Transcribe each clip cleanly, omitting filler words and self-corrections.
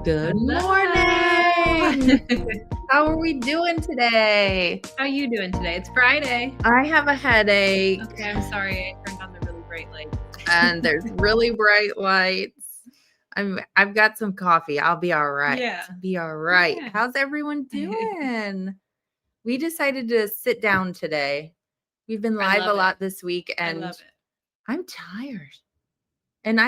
Good Hello. morning. How are we doing today? How are you doing today? It's Friday. I have a headache. Okay, I'm sorry. I turned on the really bright lights. And there's really bright lights. I've got some coffee. I'll be all right. Yeah. Be all right. Yeah. How's everyone doing? We decided to sit down today. We've been I live a love lot it. this week, I and love it. I'm tired. And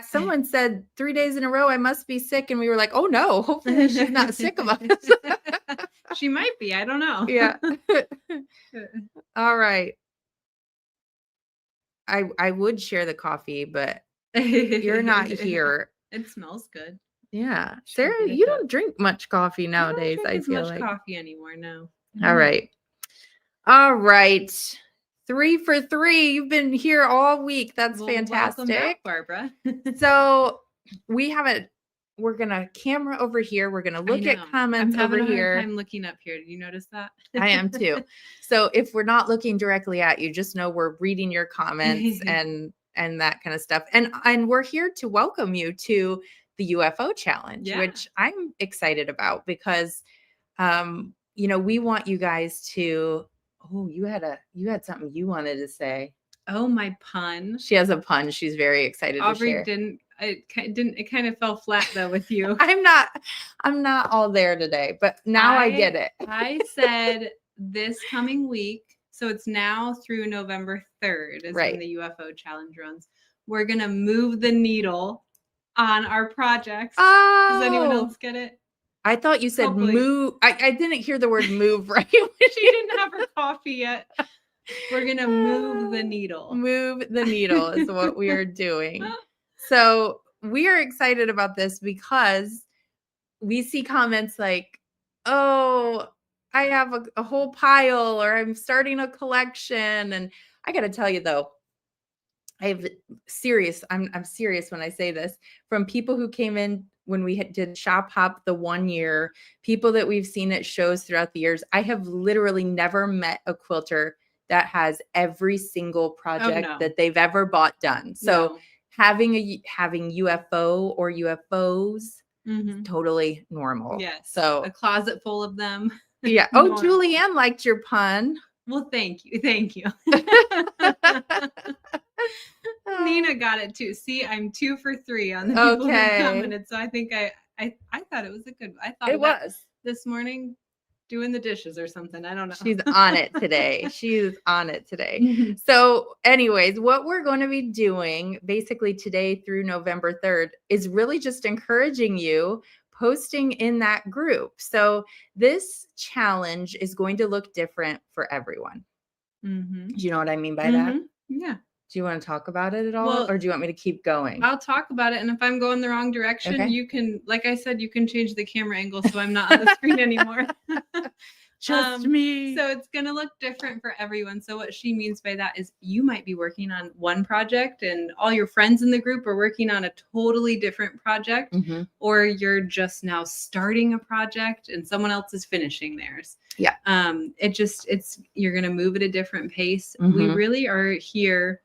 someone said 3 days in a row I must be sick, and we were like, oh no, hopefully she's not sick of us. She might be. I don't know. Yeah. All right. I would share the coffee, but you're not here. It smells good. Yeah. Should Sarah, get a you cup. don't drink much coffee nowadays, I I don't drink feel as much like. coffee anymore. No. All right. All right. 3 for 3. You've been here all week. That's fantastic. Welcome back, Barbara. So we're gonna camera over here. We're gonna look at comments I'm having over a here. hard time looking up here. Did you notice that? I am too. So if we're not looking directly at you, just know we're reading your comments and that kind of stuff. And we're here to welcome you to the UFO challenge, which I'm excited about because we want you guys to. Oh, you had something you wanted to say. Oh, my pun. She has a pun. She's very excited to share. It kind of fell flat though with you. I'm not all there today, but now I get it. I said this coming week, so it's now through November 3rd is when the UFO challenge runs. We're going to move the needle on our projects. Oh. Does anyone else get it? I thought you said move. I didn't hear the word move right. She didn't have her coffee yet. We're going to move the needle. Move the needle is what we are doing. So we are excited about this because we see comments like, oh, I have a whole pile, or I'm starting a collection. And I got to tell you though, I'm serious when I say this, from people who came in when we did Shop Hop the 1 year, people that we've seen at shows throughout the years. I have literally never met a quilter that has every single project that they've ever bought done. So having UFO or UFOs is totally normal. Yes. So a closet full of them. Yeah. Oh, Julianne liked your pun. Well, thank you. Nina got it too. See, I'm 2 for 3 on the people who commented. So I think I thought it was a good one. I thought it was this morning doing the dishes or something. I don't know. She's on it today. So anyways, what we're going to be doing basically today through November 3rd is really just encouraging you posting in that group. So this challenge is going to look different for everyone. Do you know what I mean by that? Yeah. Do you want to talk about it at all, or do you want me to keep going? I'll talk about it, and if I'm going the wrong direction, you can, like I said, you can change the camera angle so I'm not on the screen anymore. Just me. So it's going to look different for everyone. So what she means by that is you might be working on one project and all your friends in the group are working on a totally different project, or you're just now starting a project and someone else is finishing theirs. Yeah. You're going to move at a different pace. We really are here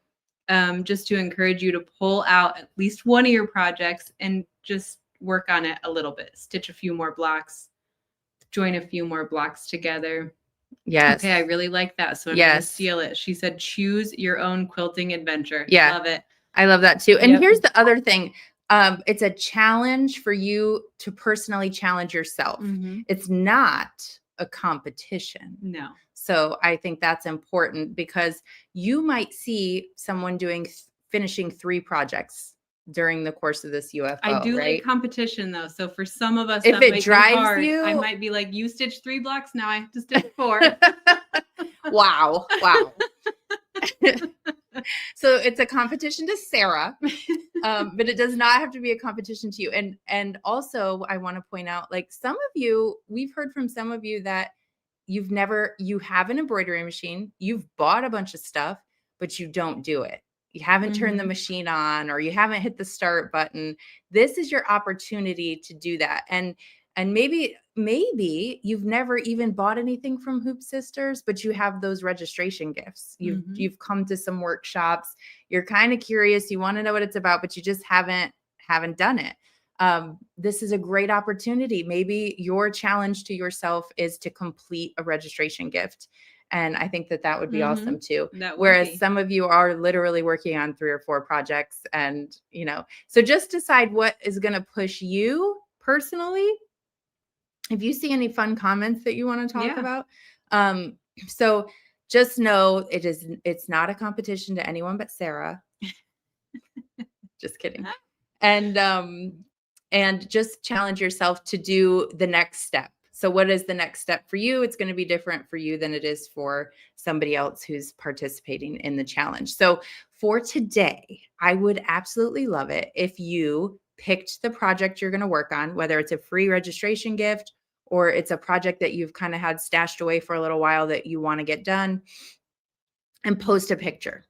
just to encourage you to pull out at least one of your projects and just work on it a little bit, stitch a few more blocks, join a few more blocks together. Yes. Okay, I really like that. So I'm going to steal it. She said, choose your own quilting adventure. Yeah. Love it. I love that too. And here's the other thing. It's a challenge for you to personally challenge yourself. It's not a competition. No. So I think that's important because you might see someone finishing 3 projects during the course of this UFO. I do like competition though. So for some of us, if it drives you, I might be like, you stitch 3 blocks. Now I have to stitch 4. Wow. So it's a competition to Sarah, but it does not have to be a competition to you. And also I want to point out, like, some of you, we've heard from some of you that you have an embroidery machine, you've bought a bunch of stuff, but you don't do it. You haven't turned the machine on, or you haven't hit the start button. This is your opportunity to do that. And maybe you've never even bought anything from HoopSisters, but you have those registration gifts. You've come to some workshops. You're kind of curious. You want to know what it's about, but you just haven't done it. this is a great opportunity. Maybe your challenge to yourself is to complete a registration gift. And I think that would be awesome too. That would Whereas be. some of you are literally working on 3 or 4 projects and, so just decide what is going to push you personally. If you see any fun comments that you want to talk about. So just know it's not a competition to anyone but Sarah. Just kidding. And just challenge yourself to do the next step. So what is the next step for you? It's going to be different for you than it is for somebody else who's participating in the challenge. So for today, I would absolutely love it if you picked the project you're going to work on, whether it's a free registration gift or it's a project that you've kind of had stashed away for a little while that you want to get done, and post a picture.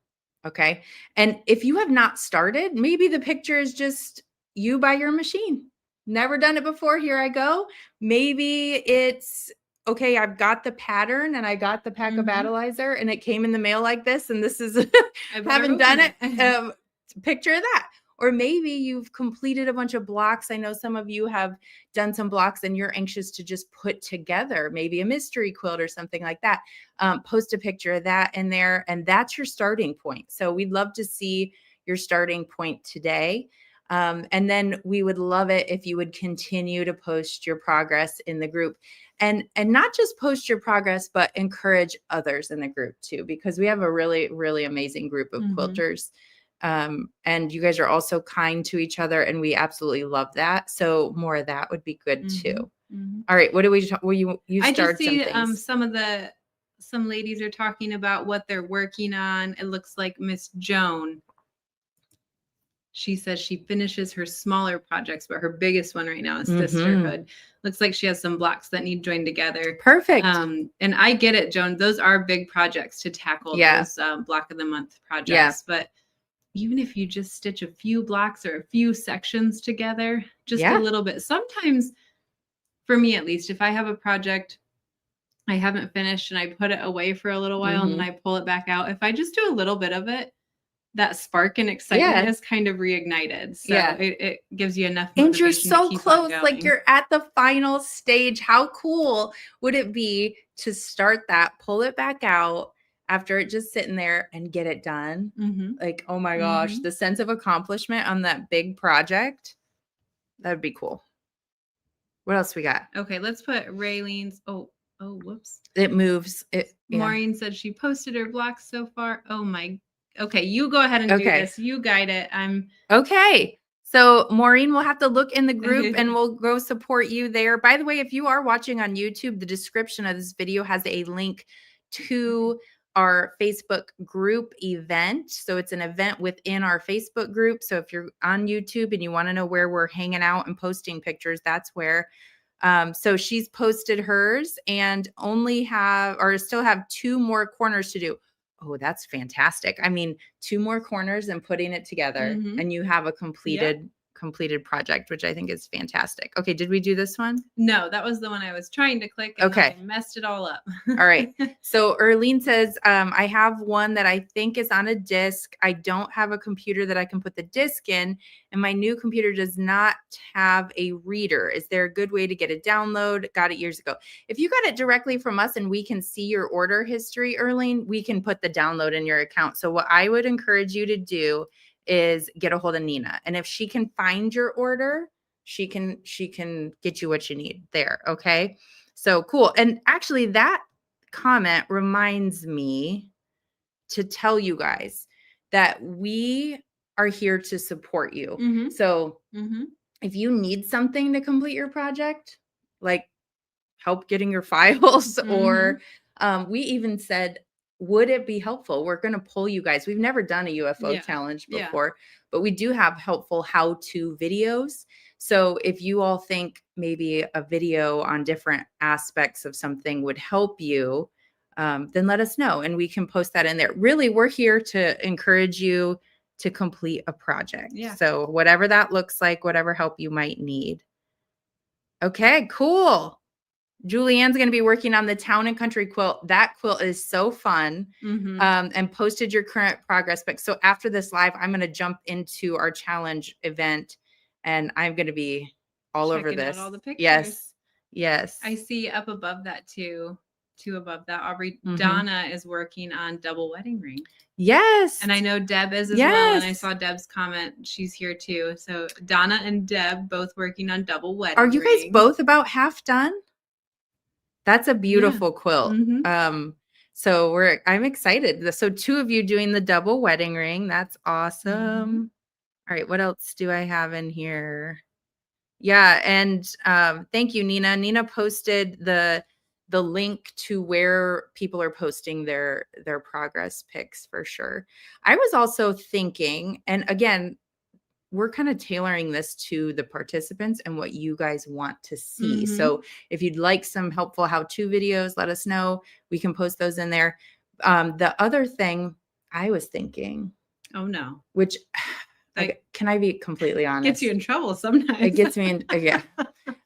Okay. And if you have not started, maybe the picture is just you by your machine. Never done it before. Here I go. Maybe it's, okay, I've got the pattern and I got the pack of battleizer and it came in the mail like this. And this is, haven't done it. Picture of that. Or maybe you've completed a bunch of blocks. I know some of you have done some blocks and you're anxious to just put together maybe a mystery quilt or something like that. Post a picture of that in there, and that's your starting point. So we'd love to see your starting point today. And then we would love it if you would continue to post your progress in the group. And not just post your progress, but encourage others in the group too, because we have a really, really amazing group of quilters. And you guys are also kind to each other, and we absolutely love that. So more of that would be good too. All right, what do we? Will you I start just see some things? some ladies are talking about what they're working on. It looks like Miss Joan. She says she finishes her smaller projects, but her biggest one right now is sisterhood. Looks like she has some blocks that need joined together. Perfect. And I get it, Joan. Those are big projects to tackle, those block of the month projects. But even if you just stitch a few blocks or a few sections together, just a little bit. Sometimes, for me at least, if I have a project I haven't finished and I put it away for a little while and then I pull it back out, if I just do a little bit of it, that spark and excitement is kind of reignited. So it gives you enough motivation. And you're so to keep close, on like you're at the final stage. How cool would it be to start that, pull it back out after it just sitting there and get it done? Like, oh my gosh, the sense of accomplishment on that big project, that'd be cool. What else we got? Okay, let's put Raylene's. Oh, whoops. It moves. Maureen said she posted her blocks so far. Oh my. Okay, you go ahead and do this. You guide it. Okay. So Maureen will have to look in the group and we'll go support you there. By the way, if you are watching on YouTube, the description of this video has a link to our Facebook group event. So it's an event within our Facebook group. So if you're on YouTube and you want to know where we're hanging out and posting pictures, that's where. So she's posted hers and still have 2 more corners to do. Oh, that's fantastic. I mean, 2 more corners and putting it together and you have a completed project, which I think is fantastic. Okay. Did we do this one? No, that was the one I was trying to click. And I messed it all up. All right. So Erlene says, I have one that I think is on a disc. I don't have a computer that I can put the disc in, and my new computer does not have a reader. Is there a good way to get a download? Got it years ago. If you got it directly from us and we can see your order history, Erlene, we can put the download in your account. So what I would encourage you to do is get a hold of Nina. And if she can find your order, she can get you what you need there. Okay. So cool. And actually that comment reminds me to tell you guys that we are here to support you. So if you need something to complete your project, like help getting your files or we even said, would it be helpful? We're going to pull you guys. We've never done a UFO challenge before, but we do have helpful how-to videos. So if you all think maybe a video on different aspects of something would help you, then let us know and we can post that in there. Really, we're here to encourage you to complete a project. So whatever that looks like, whatever help you might need. Okay, cool. Julianne's going to be working on the Town and Country quilt. That quilt is so fun. And posted your current progress. But so after this live, I'm going to jump into our challenge event and I'm going to be all over Checking out this. all the pictures. Yes. Yes. I see up above that too. Two above that, Aubrey, Mhm. Donna is working on double wedding rings. Yes. And I know Deb is as well. And I saw Deb's comment. She's here too. So Donna and Deb both working on double wedding Are you guys rings. both about half done? That's a beautiful quilt. Mm-hmm. So I'm excited. So 2 of you doing the double wedding ring. That's awesome. Mm-hmm. All right. What else do I have in here? Yeah. And thank you, Nina. Nina posted the link to where people are posting their progress pics for sure. I was also thinking, and again, we're kind of tailoring this to the participants and what you guys want to see. Mm-hmm. So if you'd like some helpful how-to videos, let us know. We can post those in there. The other thing I was thinking. Oh, no. Which, can I be completely honest? Gets you in trouble sometimes. It gets me in, yeah.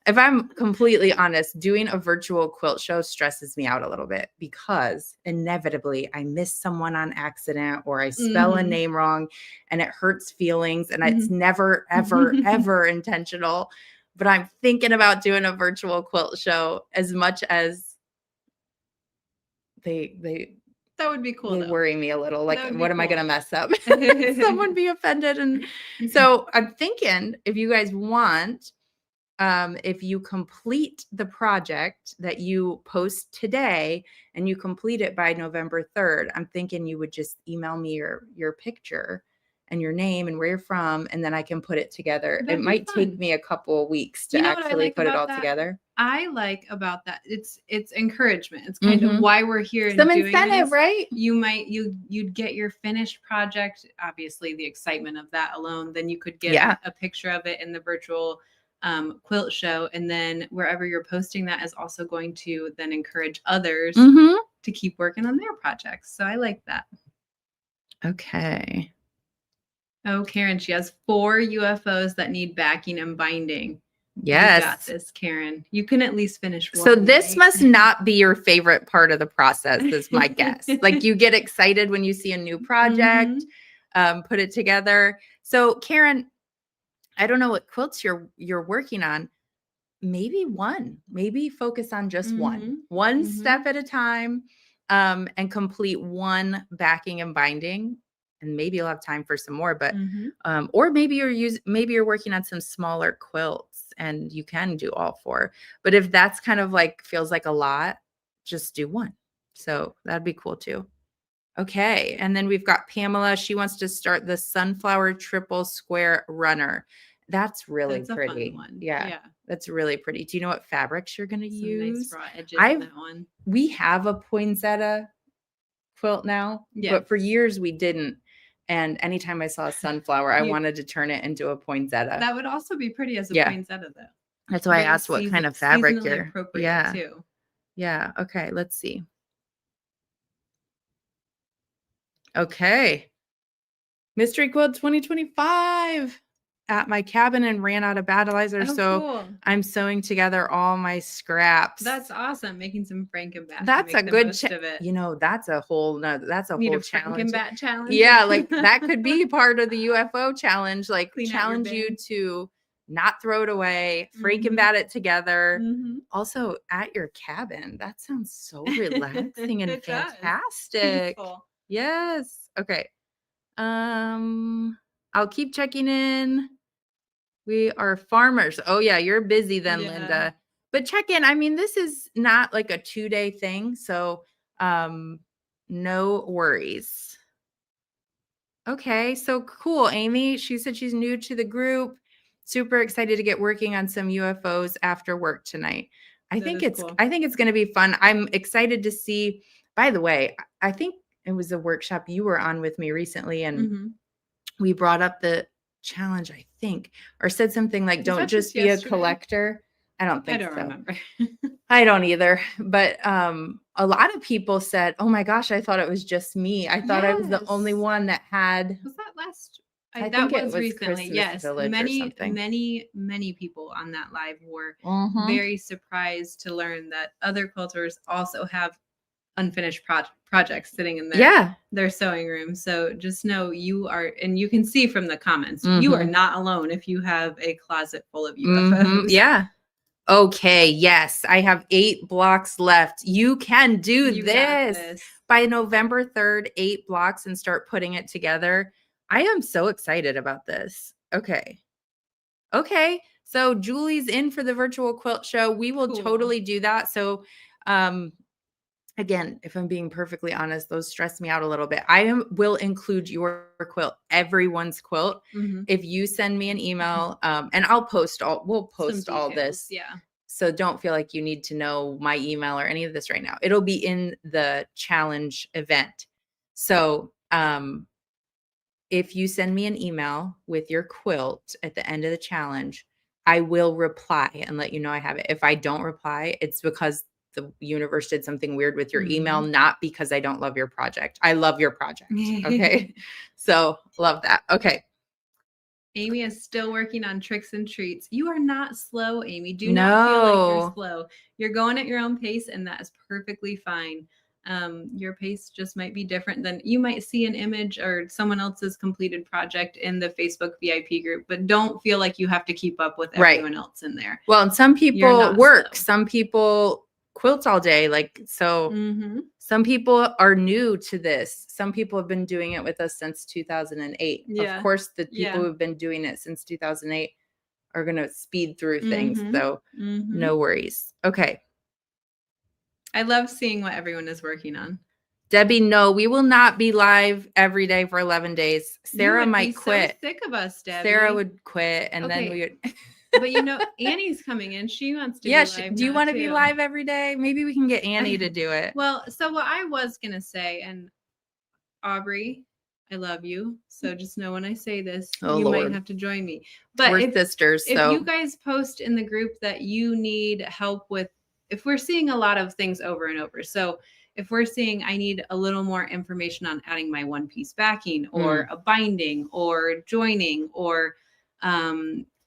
If I'm completely honest, doing a virtual quilt show stresses me out a little bit because inevitably I miss someone on accident or I spell a name wrong and it hurts feelings and it's never, ever, ever intentional. But I'm thinking about doing a virtual quilt show as much as that would be cool. They worry me a little. Like, what am I going to mess up? Someone Someone be offended. And so I'm thinking if you guys want, if you complete the project that you post today and you complete it by November 3rd, I'm thinking you would just email me your picture and your name and where you're from, and then I can put it together. It might take me a couple of weeks to actually put it all together. I like about that. It's encouragement. It's kind of why we're here. Some incentive, right? You'd get your finished project. Obviously, the excitement of that alone. Then you could get a picture of it in the virtual quilt show, and then wherever you're posting that is also going to then encourage others to keep working on their projects. So I like that. Okay. Oh, Karen, she has 4 UFOs that need backing and binding. Yes. You got this, Karen. You can at least finish one. So this must not be your favorite part of the process, is my guess. Like you get excited when you see a new project, put it together. So Karen, I don't know what quilts you're working on. Maybe focus on just one step at a time, and complete one backing and binding. And maybe you'll have time for some more, but, or maybe you're working on some smaller quilts and you can do all 4. But if that's kind of like, feels like a lot, just do one. So that'd be cool too. Okay. And then we've got Pamela. She wants to start the sunflower triple square runner. That's really pretty. A fun one. Yeah. That's really pretty. Do you know what fabrics you're going to use? Nice raw edges on that one. We have a poinsettia quilt now, but for years we didn't. And anytime I saw a sunflower, I wanted to turn it into a poinsettia. That would also be pretty as a poinsettia, though. That's why I asked what kind of fabric you're. Appropriate too. Yeah. Okay. Let's see. Okay. Mystery Quilt 2025 at my cabin and ran out of battleizer. Cool. I'm sewing together all my scraps. That's awesome. Making some Frankenbat. That's a good that's a whole challenge. Frankenbat challenge. Yeah, like that could be part of the UFO challenge. Like challenge you to not throw it away, Frankenbat it together. Also at your cabin. That sounds so relaxing and fantastic. Yes. Okay. I'll keep checking in. We are farmers. Oh yeah, you're busy then, Linda. But check in. I mean, this is not like a 2-day thing, so no worries. Okay, so cool, Amy. She said she's new to the group. Super excited to get working on some UFOs after work tonight. I think it's going to be fun. I'm excited to see. By the way, I think it was a workshop you were on with me recently, and we brought up the challenge, I think, or said something like, don't just be a collector. I don't think so. I don't remember. I don't either. But a lot of people said, oh my gosh, I thought it was just me. I thought I was the only one that had. Was that last? I think it was recently. Christmas yes. Many people on that live were very surprised to learn that other quilters also have unfinished projects sitting in their sewing room. So just know you are, and you can see from the comments, you are not alone if you have a closet full of UFOs. Yeah. Okay. Yes. I have 8 blocks left. You can do this by November 3rd, 8 blocks, and start putting it together. I am so excited about this. Okay. So Julie's in for the virtual quilt show. We will totally do that. So, again, if I'm being perfectly honest, those stress me out a little bit. Will include your quilt, everyone's quilt. If you send me an email, and we'll post all this. Yeah. So don't feel like you need to know my email or any of this right now. It'll be in the challenge event. So, if you send me an email with your quilt at the end of the challenge, I will reply and let you know I have it. If I don't reply, it's because the universe did something weird with your email, not because I don't love your project. I love your project. Okay. So love that. Okay. Amy is still working on tricks and treats. You are not slow, Amy. Do not feel like you're slow. You're going at your own pace, and that is perfectly fine. Your pace just might be different than you might see an image or someone else's completed project in the Facebook VIP group, but don't feel like you have to keep up with everyone else in there. Well, and some people work, some people quilt all day. Like, so some people are new to this. Some people have been doing it with us since 2008. Of course, the people who've been doing it since 2008 are going to speed through things. So no worries. Okay. I love seeing what everyone is working on. Debbie, no, we will not be live every day for 11 days. Sarah might quit. So sick of us, Debbie. Sarah would quit, and then we would. But Annie's coming in. She wants to be live. Do you want to be live every day? Maybe we can get Annie to do it. Well, so what I was going to say, and Aubrey, I love you. So just know when I say this, might have to join me. But we're sisters. If you guys post in the group that you need help with, if we're seeing a lot of things over and over. So if we're seeing, I need a little more information on adding my one piece backing or a binding or joining or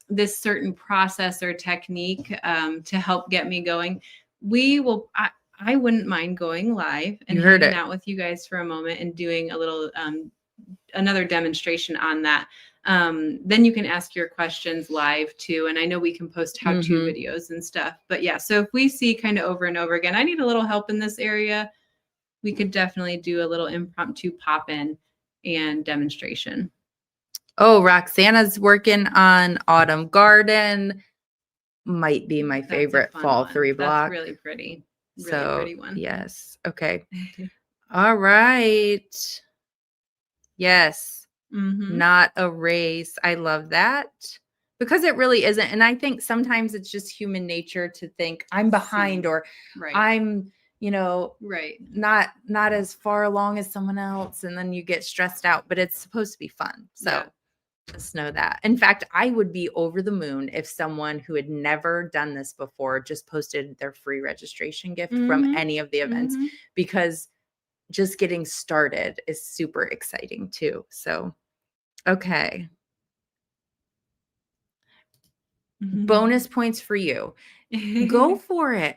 this certain process or technique to help get me going, I wouldn't mind going live and hanging out with you guys for a moment and doing a little, another demonstration on that. Then you can ask your questions live too. And I know we can post how-to videos and stuff, but yeah. So if we see kind of over and over again, I need a little help in this area, we could definitely do a little impromptu pop in and demonstration. Oh, Roxana's working on Autumn Garden. Might be my favorite fall 3 block. That's really pretty. Really pretty one. Yes. Okay. All right. Yes. Not a race. I love that because it really isn't. And I think sometimes it's just human nature to think I'm behind or I'm, not as far along as someone else. And then you get stressed out, but it's supposed to be fun. So just know that. In fact, I would be over the moon if someone who had never done this before just posted their free registration gift from any of the events, because just getting started is super exciting too. So, okay. Bonus points for you. Go for it.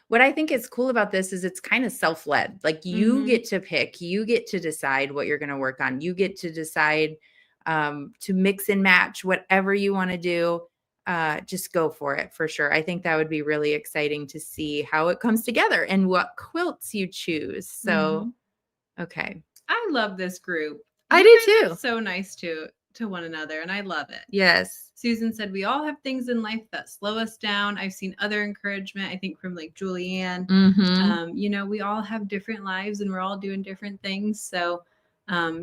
What I think is cool about this is it's kind of self-led. Like you get to pick, you get to decide what you're going to work on. You get to decide to mix and match whatever you want to do. Just go for it for sure. I think that would be really exciting to see how it comes together and what quilts you choose. So, okay. I love this group. I do too. It's so nice to one another, and I love it. Yes. Susan said, we all have things in life that slow us down. I've seen other encouragement, I think, from like Julianne. We all have different lives and we're all doing different things. So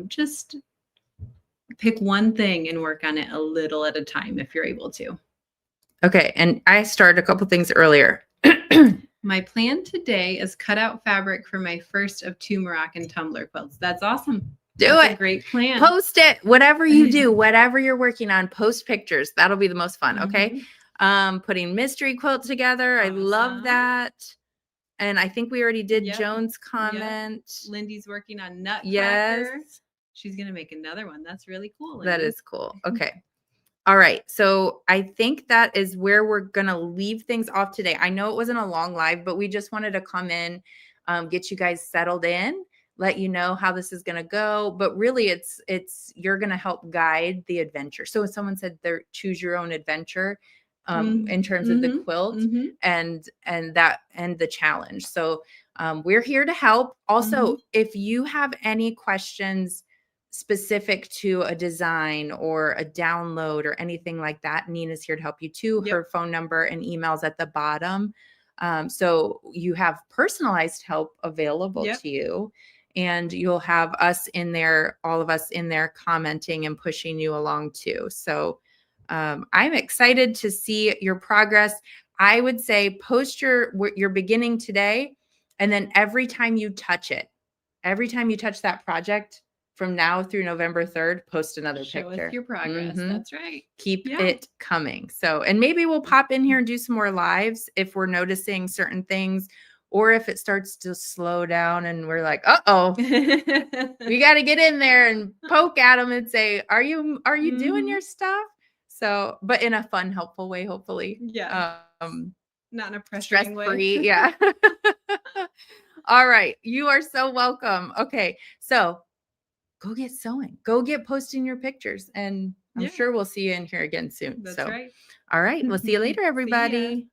just pick one thing and work on it a little at a time if you're able to. Okay. And I started a couple things earlier. My plan today is cut out fabric for my first of 2 Moroccan tumbler quilts. That's awesome. That's a great plan. Post it. Whatever you do, whatever you're working on, post pictures. That'll be the most fun. Okay. Putting mystery quilt together. I love that. And I think we already did Joan's comment. Lindy's working on nutcracker. Yes. She's going to make another one. That's really cool. Lindy. That is cool. Okay. All right. So I think that is where we're going to leave things off today. I know it wasn't a long live, but we just wanted to come in get you guys settled in, let you know how this is going to go. But really you're going to help guide the adventure. So if someone said they're choose your own adventure, in terms of the quilt and the challenge. So we're here to help. Also, if you have any questions specific to a design or a download or anything like that, Nina's here to help you too. Her phone number and emails at the bottom. So you have personalized help available to you, and you'll have us in there, all of us in there commenting and pushing you along too. So I'm excited to see your progress. I would say post your beginning today, and then every time you touch that project from now through November 3rd, post another Show picture. us your progress. That's right. Keep it coming. So, and maybe we'll pop in here and do some more lives if we're noticing certain things, or if it starts to slow down and we're like, uh-oh, we got to get in there and poke at them and say, are you doing your stuff? So, but in a fun, helpful way, hopefully. Yeah. Not in a pressuring stress-free. way. Yeah. All right. You are so welcome. Okay. So go get sewing. Go get posting your pictures. And I'm sure we'll see you in here again soon. That's right. All right. We'll see you later, everybody.